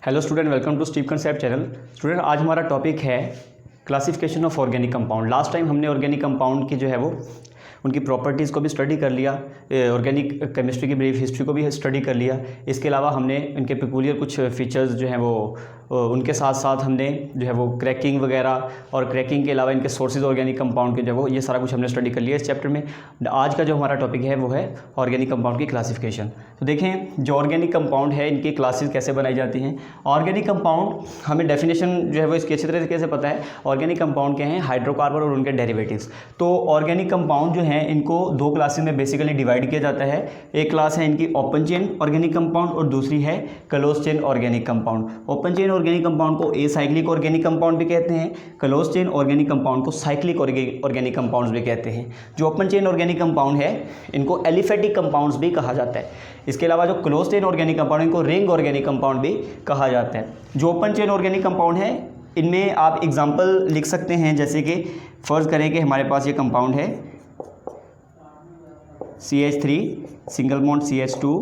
Hello student, welcome to Steve concept channel. Student, आज हमारा topic है classification of organic compound. Last time हमने organic compound की जो है वो उनकी प्रॉपर्टीज़ को भी स्टडी कर लिया, ऑर्गेनिक केमिस्ट्री की ब्रीफ हिस्ट्री को भी स्टडी कर लिया। इसके अलावा हमने इनके पेकुलियर कुछ फीचर्स जो हैं वो उनके साथ साथ हमने जो है वो क्रैकिंग वगैरह और क्रैकिंग के अलावा इनके सोर्सेज ऑर्गेनिक कंपाउंड के जो वो ये सारा कुछ हमने स्टडी कर लिया इस चैप्टर में। आज का जो हमारा टॉपिक है वो है ऑर्गेनिक कंपाउंड की क्लासिफिकेशन। तो देखें, जो ऑर्गेनिक कंपाउंड है इनकी क्लासेस कैसे बनाई जाती हैं। ऑर्गेनिक कंपाउंड हमें डेफिनेशन जो है वो इसकी अच्छी तरीके से पता है। ऑर्गेनिक कंपाउंड क्या हैं? हाइड्रोकार्बन और उनके डेरिवेटिव्स। तो ऑर्गेनिक कंपाउंड जो हैं इनको दो क्लासेस में बेसिकली डिवाइड किया जाता है। एक क्लास है इनकी ओपन चेन ऑर्गेनिक कंपाउंड और दूसरी है close chain organic compound. Open chain organic compound को एसाइक्लिक ऑर्गेनिक कंपाउंड भी कहते हैं, क्लोज चेन ऑर्गेनिक कंपाउंड को साइक्लिक ऑर्गेनिक कंपाउंड्स भी कहते हैं। जो ओपन चेन ऑर्गेनिक कंपाउंड है इनको एलिफेटिक कंपाउंड्स भी कहा जाता है। इसके अलावा जो क्लोज चेन ऑर्गेनिक कंपाउंड इनको रिंग ऑर्गेनिक कंपाउंड भी कहा जाता है। जो ओपन चेन ऑर्गेनिक कंपाउंड है इनमें आप एग्जाम्पल लिख सकते हैं, जैसे कि फर्ज करें कि हमारे पास ये कंपाउंड है CH3 single bond CH2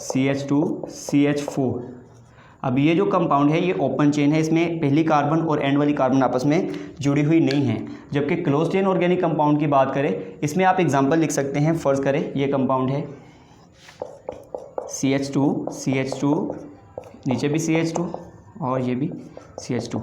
CH2 CH4। अब ये जो कंपाउंड है ये ओपन चेन है, इसमें पहली कार्बन और एंड वाली कार्बन आपस में जुड़ी हुई नहीं है। जबकि क्लोज चेन ऑर्गेनिक कंपाउंड की बात करें इसमें आप एग्जांपल लिख सकते हैं। फर्ज करें ये कंपाउंड है CH2 नीचे भी CH2 और ये भी CH2।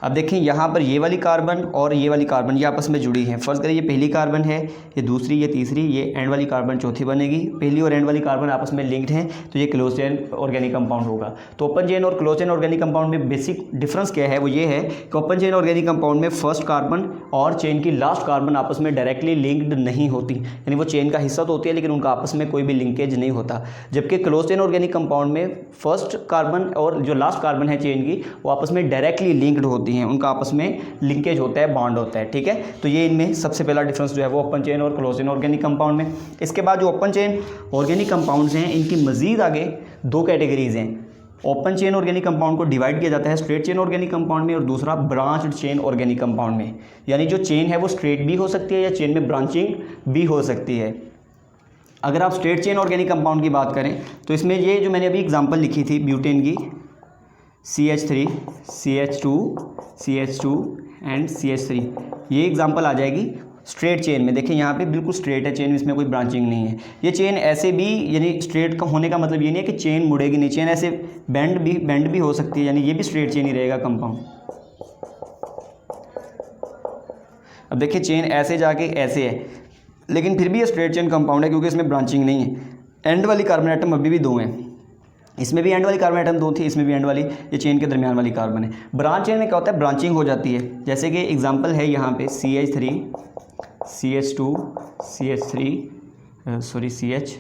अब देखें यहाँ पर ये वाली कार्बन और ये वाली कार्बन ये आपस में जुड़ी हैं। फर्ज करें ये पहली कार्बन है, ये दूसरी, ये तीसरी, ये एंड वाली कार्बन चौथी बनेगी। पहली और एंड वाली कार्बन आपस में लिंक्ड हैं तो ये क्लोज चेन ऑर्गेनिक कंपाउंड होगा। तो ओपन चेन और क्लोज चेन ऑर्गेनिक कंपाउंड में बेसिक डिफरेंस क्या है? वो ये है कि ओपन चेन ऑर्गेनिक कंपाउंड में फर्स्ट कार्बन और चेन की लास्ट कार्बन आपस में डायरेक्टली लिंक्ड नहीं होती, यानी वो चेन का हिस्सा तो होती है लेकिन उनका आपस में कोई भी लिंकेज नहीं होता। जबकि क्लोज चेन ऑर्गेनिक कंपाउंड में फर्स्ट कार्बन और जो लास्ट कार्बन है चेन की वो आपस में डायरेक्टली लिंक्ड होती हैं, उनका आपस में लिंकेज होता है, बॉन्ड होता है। ठीक है, तो ये इनमें सबसे पहला डिफरेंस जो है वो ओपन चेन और क्लोज चेन ऑर्गेनिक कंपाउंड में। इसके बाद जो ओपन चेन ऑर्गेनिक कंपाउंड्स हैं इनकी मजीद आगे दो कैटेगरीज हैं। ओपन चेन ऑर्गेनिक कंपाउंड को डिवाइड किया जाता है स्ट्रेट चेन ऑर्गेनिक कंपाउंड में और दूसरा ब्रांच्ड चेन ऑर्गेनिक कंपाउंड में। यानी जो चेन है वो स्ट्रेट भी हो सकती है या चेन में ब्रांचिंग भी हो सकती है। अगर आप स्ट्रेट चेन ऑर्गेनिक कंपाउंड की बात करें तो इसमें ये जो मैंने अभी एग्जाम्पल लिखी थी ब्यूटेन की CH3 CH2 एंड CH3, ये एग्जांपल आ जाएगी स्ट्रेट चेन में। देखिए यहाँ पे बिल्कुल स्ट्रेट है चेन, इसमें कोई ब्रांचिंग नहीं है। ये चेन ऐसे भी, यानी स्ट्रेट का होने का मतलब ये नहीं है कि चेन मुड़ेगी नहीं, चेन ऐसे बेंड भी हो सकती है, यानी ये भी स्ट्रेट चेन ही रहेगा कंपाउंड। अब देखिए चेन ऐसे जाके ऐसे है लेकिन फिर भी ये स्ट्रेट चेन कंपाउंड है क्योंकि इसमें ब्रांचिंग नहीं है। एंड वाली कार्बन एटम अभी भी दो हैं, इसमें भी एंड वाली कार्बन एटम दो थी, इसमें भी एंड वाली, ये चेन के दरमियान वाली कार्बन है। ब्रांच चेन में क्या होता है? ब्रांचिंग हो जाती है। जैसे कि एग्जांपल है यहाँ पे CH3 CH2 CH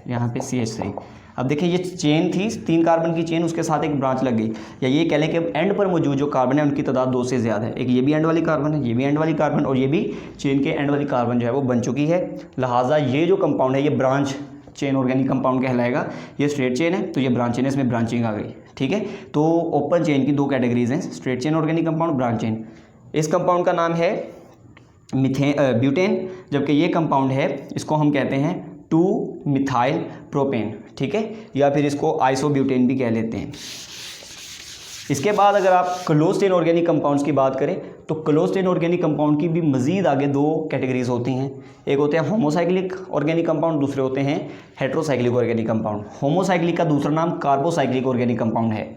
यहाँ पे CH3। अब देखिए ये चेन थी 3 कार्बन की चेन, उसके साथ एक ब्रांच लग गई, या ये कह लें कि एंड पर मौजूद जो कार्बन है उनकी तादाद 2 से ज़्यादा है। एक ये भी एंड वाली कार्बन है, ये भी एंड वाली कार्बन और ये भी चेन के एंड वाली कार्बन जो है वो बन चुकी है। लिहाजा ये जो कंपाउंड है ये ब्रांच चेन ऑर्गेनिक कंपाउंड कहलाएगा। ये स्ट्रेट चेन है तो ये ब्रांच चेन है, इसमें ब्रांचिंग आ गई। ठीक है, तो ओपन चेन की दो कैटेगरीज हैं, straight chain organic compound, branch chain. इस कंपाउंड का नाम है ब्यूटेन, जबकि ये कंपाउंड है इसको हम कहते हैं 2-मिथाइल प्रोपेन। ठीक है, या फिर इसको आइसोब्यूटेन भी कह लेते हैं। इसके बाद अगर आप क्लोज चेन ऑर्गेनिक कंपाउंड्स की बात करें तो क्लोज चेन ऑर्गेनिक कंपाउंड की भी मजीद आगे दो कैटेगरीज होती हैं। एक होते हैं होमोसाइक्लिक ऑर्गेनिक कंपाउंड, दूसरे होते हैं हेट्रोसाइक्लिक ऑर्गेनिक कंपाउंड। होमोसाइक्लिक का दूसरा नाम कार्बोसाइक्लिक ऑर्गेनिक कंपाउंड है।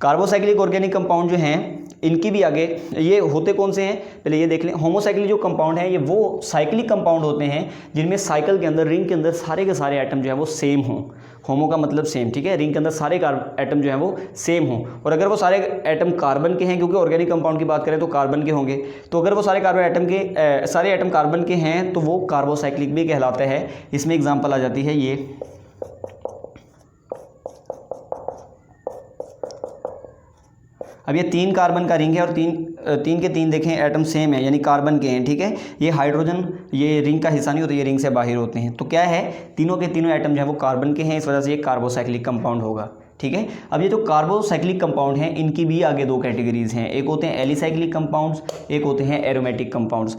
कार्बोसाइक्लिक ऑर्गेनिक कंपाउंड जो हैं इनकी भी आगे, ये होते कौन से हैं पहले ये देख लें। होमोसाइक्लिक जो कंपाउंड है ये वो साइक्लिक कंपाउंड होते हैं जिनमें साइकिल के अंदर, रिंग के अंदर सारे के सारे एटम जो है वो सेम हों। होमो का मतलब सेम, ठीक है, रिंग के अंदर सारे एटम जो है वो सेम हों। और अगर वो सारे एटम कार्बन के हैं, क्योंकि ऑर्गेनिक कंपाउंड की बात करें तो कार्बन के होंगे, तो अगर वो सारे सारे एटम कार्बन के हैं तो वो कार्बोसाइक्लिक भी कहलाता है। इसमें एग्जाम्पल आ जाती है ये अब ये 3 कार्बन का रिंग है और तीन के तीन देखें एटम सेम है, यानी कार्बन के हैं। ठीक है, ये हाइड्रोजन ये रिंग का हिस्सा नहीं होता, ये रिंग से बाहर होते हैं। तो क्या है, तीनों के तीनों एटम जो है वो कार्बन के हैं, इस वजह से ये कार्बोसाइक्लिक कंपाउंड होगा। ठीक है, अब ये जो कार्बोसाइक्लिक कंपाउंड हैं इनकी भी आगे दो कैटेगरीज हैं। एक होते हैं एलिसाइक्लिक कंपाउंड्स, एक होते हैं एरोमेटिक कंपाउंड्स।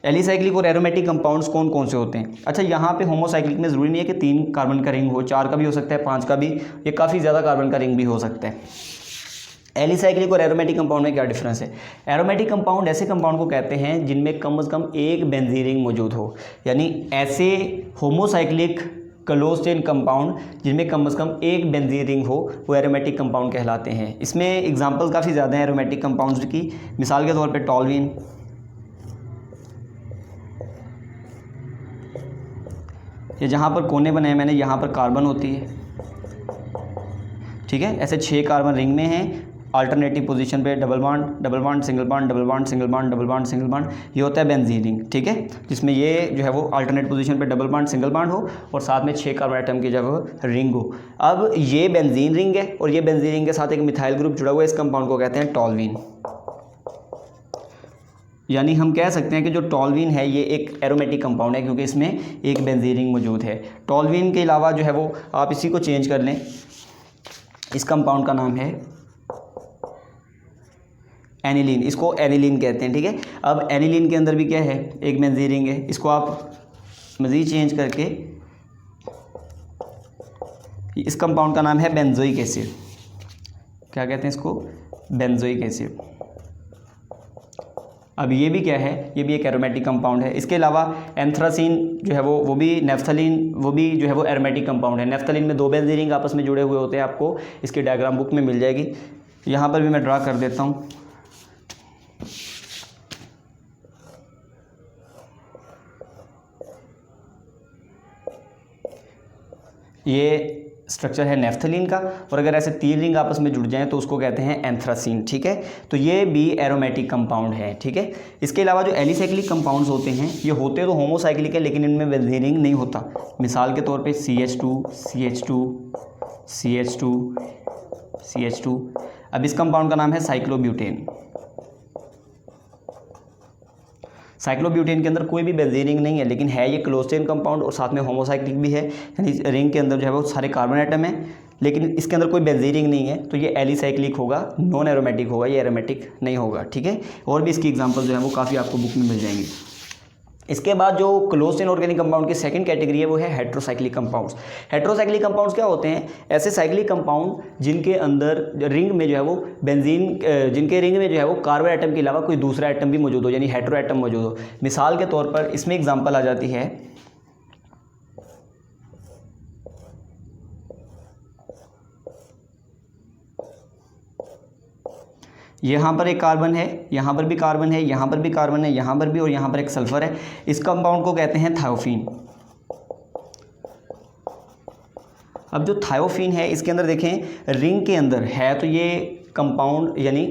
एलिसाइक्लिक और एरोमेटिक कंपाउंड्स कौन कौन से होते हैं? अच्छा, यहाँ पे होमोसाइक्लिक में ज़रूरी नहीं है कि 3 कार्बन का रिंग हो, 4 का भी हो सकता है, 5 का भी, ये काफ़ी ज़्यादा कार्बन का रिंग भी हो सकता है। एलिसाइक्लिक और एरोमेटिक कंपाउंड में क्या डिफरेंस है? एरोमेटिक कंपाउंड ऐसे कंपाउंड को कहते हैं जिनमें कम से कम एक बेंजीन रिंग मौजूद हो, यानी ऐसे होमोसाइक्लिक क्लोज चेन कंपाउंड जिनमें कम से कम एक बेंजीन रिंग हो वो एरोमेटिक कंपाउंड कहलाते हैं। इसमें एग्जांपल्स काफ़ी ज़्यादा हैं एरोमेटिक कंपाउंड्स की। मिसाल के तौर पे टॉल्यूइन, ये जहाँ पर कोने बनाए मैंने यहाँ पर कार्बन होती है, ठीक है, ऐसे 6 कार्बन रिंग में हैं, अल्टरनेटिव पोजीशन पे double bond single bond double bond single bond double bond single bond, ये होता है बेंजीन रिंग, ठीक है, जिसमें ये जो है वो अल्टरनेट पोजीशन पे डबल बॉन्ड सिंगल बॉन्ड हो और साथ में 6 कार्बन एटम की जगह रिंग हो। अब ये बेंजीन रिंग है और ये बेंजीन रिंग के साथ एक मिथाइल ग्रुप जुड़ा हुआ है, इस कंपाउंड को कहते हैं टॉल्यूइन। यानी हम कह सकते हैं कि जो टॉल्यूइन है ये एक एरोमेटिक कंपाउंड है क्योंकि इसमें एक बेंजीन रिंग मौजूद है। टॉल्यूइन के अलावा जो है वो आप इसी को चेंज कर लें, इस कंपाउंड का नाम है एनिलीन, इसको एनिलीन कहते हैं, ठीक है। अब एनिलीन के अंदर भी क्या है, एक बेंजीन रिंग है, इसको आप मज़ीद चेंज करके इस कंपाउंड का नाम है बेंजोइक एसिड। क्या कहते हैं इसको? Benzoic acid. अब ये भी क्या है, ये भी एक एरोमेटिक कंपाउंड है। इसके अलावा एंथ्रासीन जो है वो भी नेफ्थलीन, वो भी जो है वो एरोमेटिक कंपाउंड है। नेफ्थलीन में 2 बेंजीन रिंग आपस में जुड़े हुए होते हैं, आपको इसकी डायग्राम बुक में मिल जाएगी। यहाँ पर भी मैं ड्रा कर देता हूँ। ये स्ट्रक्चर है नेफ्थलीन का, और अगर ऐसे 3 रिंग आपस में जुड़ जाएं तो उसको कहते हैं एंथ्रासीन, ठीक है। तो ये भी एरोमेटिक कंपाउंड है, ठीक है। इसके अलावा जो एलिसाइक्लिक कंपाउंड्स होते हैं ये होते तो होमोसाइक्लिक है लेकिन इनमें बेंजीन रिंग नहीं होता। मिसाल के तौर पे CH2 CH2 CH2 CH2। अब इस कंपाउंड का नाम है साइक्लोब्यूटेन। साइक्लोब्यूटेन के अंदर कोई भी बेंजीन रिंग नहीं है लेकिन है ये क्लोज चेन कंपाउंड और साथ में होमोसाइक्लिक भी है, यानी रिंग के अंदर जो है वो सारे कार्बन एटम है लेकिन इसके अंदर कोई बेंजीन रिंग नहीं है, तो ये एलिसाइक्लिक होगा, नॉन एरोमेटिक होगा, ये एरोमेटिक नहीं होगा, ठीक है। और भी इसकी एग्जांपल जो है वो काफ़ी आपको बुक में मिल जाएंगी। इसके बाद जो क्लोज चेन ऑर्गेनिक कंपाउंड की सेकंड कैटेगरी है वो है हेट्रोसाइक्लिक कंपाउंड्स। हेट्रोसाइक्लिक कंपाउंड्स क्या होते हैं? ऐसे साइक्लिक कंपाउंड जिनके अंदर रिंग में जो है वो बेंजीन, जिनके रिंग में जो है वो कार्बन एटम के अलावा कोई दूसरा एटम भी मौजूद हो, यानी हेट्रो एटम मौजूद हो। मिसाल के तौर पर इसमें एग्जांपल आ जाती है यहाँ पर एक कार्बन है, यहाँ पर भी कार्बन है, यहाँ पर भी कार्बन है, यहाँ पर भी, और यहाँ पर एक सल्फर है। इस कंपाउंड को कहते हैं थायोफीन। अब जो थायोफीन है इसके अंदर देखें रिंग के अंदर है तो ये कंपाउंड यानी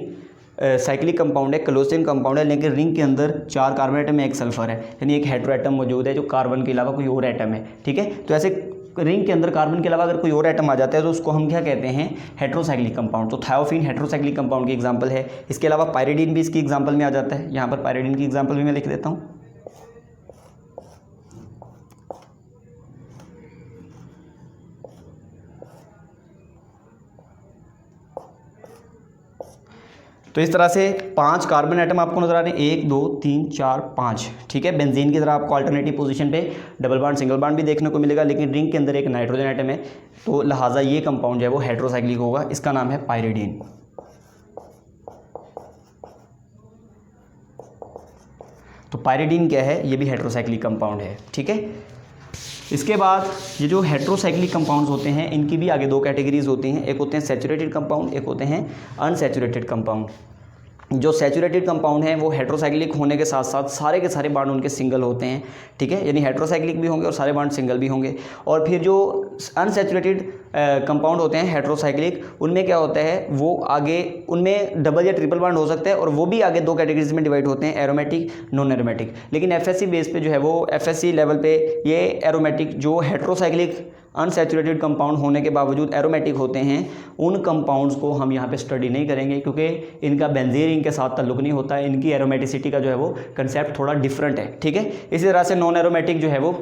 साइक्लिक कंपाउंड है, क्लोज चेन कंपाउंड है, लेकिन रिंग के अंदर 4 कार्बन एटम है, एक सल्फर है, यानी एक हेट्रो एटम मौजूद है जो कार्बन के अलावा कोई और एटम है, ठीक है। तो ऐसे रिंग के अंदर कार्बन के अलावा अगर कोई और एटम आ जाता है तो उसको हम क्या कहते हैं? Heterocyclic compound. तो थायोफीन हेट्रोसाइक्लिक कंपाउंड की एग्जांपल है। इसके अलावा पायरिडीन भी इसकी एग्जांपल में आ जाता है। यहाँ पर पायरिडीन की एग्जांपल भी मैं लिख देता हूँ। तो इस तरह से 5 कार्बन एटम आपको नजर आ रहे हैं, 1 2 3 4 5, ठीक है। बेंजीन की तरह आपको अल्टरनेटिव पोजीशन पे डबल बॉन्ड सिंगल बॉन्ड भी देखने को मिलेगा, लेकिन रिंग के अंदर एक नाइट्रोजन एटम है, तो लिहाजा ये कंपाउंड जो है वो हेट्रोसाइक्लिक होगा। इसका नाम है पायरिडीन। तो पायरिडीन क्या है? ये भी हेट्रोसाइक्लिक कंपाउंड है, ठीक है। इसके बाद ये जो हेट्रोसाइक्लिक कंपाउंड्स होते हैं इनकी भी आगे 2 कैटेगरीज होती हैं। एक होते हैं सैचुरेटेड कंपाउंड, एक होते हैं अनसैचुरेटेड कंपाउंड। जो सैचुरेटेड कंपाउंड हैं वो हेट्रोसाइक्लिक होने के साथ साथ सारे के सारे बॉन्ड उनके सिंगल होते हैं, ठीक है, यानी हेट्रोसाइक्लिक भी होंगे और सारे बॉन्ड सिंगल भी होंगे। और फिर जो अनसैचुरेटेड कंपाउंड होते हैं हेट्रोसाइक्लिक, उनमें क्या होता है वो आगे उनमें डबल या ट्रिपल बॉन्ड हो सकता है और वो भी आगे 2 कैटेगरीज में डिवाइड होते हैं, एरोमेटिक, नॉन एरोमेटिक। लेकिन एफएससी बेस पे जो है वो एफएससी लेवल पे ये एरोमेटिक जो हेट्रोसाइक्लिक अनसैचुरेटेड कंपाउंड होने के बावजूद एरोमेटिक होते हैं, उन कंपाउंड्स को हम यहाँ पे स्टडी नहीं करेंगे क्योंकि इनका बेंजीन रिंग के साथ ताल्लुक नहीं होता है। इनकी एरोमेटिसिटी का जो है वो कंसेप्ट थोड़ा डिफरेंट है, ठीक है। इसी तरह से नॉन एरोमेटिक जो है वो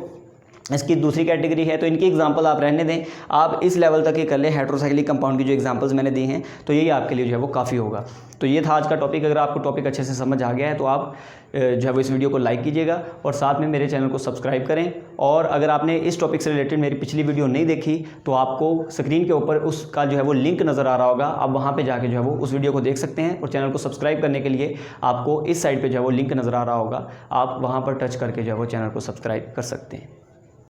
इसकी दूसरी कैटेगरी है। तो इनकी एग्जांपल आप रहने दें, आप इस लेवल तक ही कर लें हेटेरोसाइक्लिक कंपाउंड की जो एग्जांपल्स मैंने दी हैं, तो यही आपके लिए जो है वो काफ़ी होगा। तो ये था आज का टॉपिक। अगर आपको टॉपिक अच्छे से समझ आ गया है तो आप जो है वो इस वीडियो को लाइक कीजिएगा और साथ में मेरे चैनल को सब्सक्राइब करें। और अगर आपने इस टॉपिक से रिलेटेड मेरी पिछली वीडियो नहीं देखी तो आपको स्क्रीन के ऊपर उसका जो है वो लिंक नज़र आ रहा होगा, आप वहाँ पे जाके जो है वो उस वीडियो को देख सकते हैं। और चैनल को सब्सक्राइब करने के लिए आपको इस साइड पे जो है वो लिंक नज़र आ रहा होगा, आप वहाँ पर टच करके जो है वो चैनल को सब्सक्राइब कर सकते हैं।